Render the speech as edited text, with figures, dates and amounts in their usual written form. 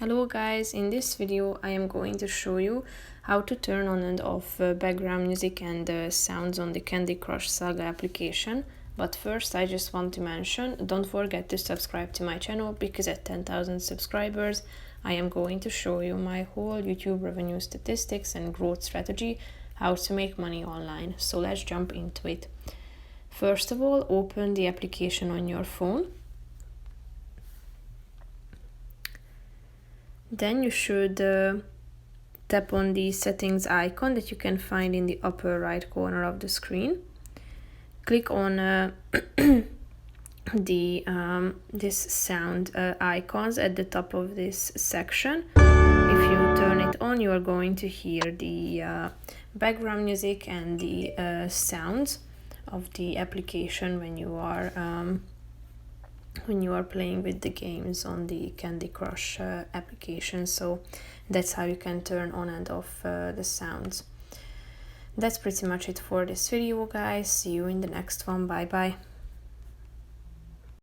Hello guys, in this video I am going to show you how to turn on and off background music and sounds on the Candy Crush Saga application. But first I just want to mention, don't forget to subscribe to my channel because at 10,000 subscribers I am going to show you my whole YouTube revenue statistics and growth strategy, how to make money online. So let's jump into it. First of all, open the application on your phone. Then you should tap on the settings icon that you can find in the upper right corner of the screen. Click on this sound icons at the top of this section. If you turn it on, you are going to hear the background music and the sounds of the application when you are playing with the games on the Candy Crush application. So that's how you can turn on and off the sounds. That's pretty much it for this video, guys. See you in the next one. Bye bye.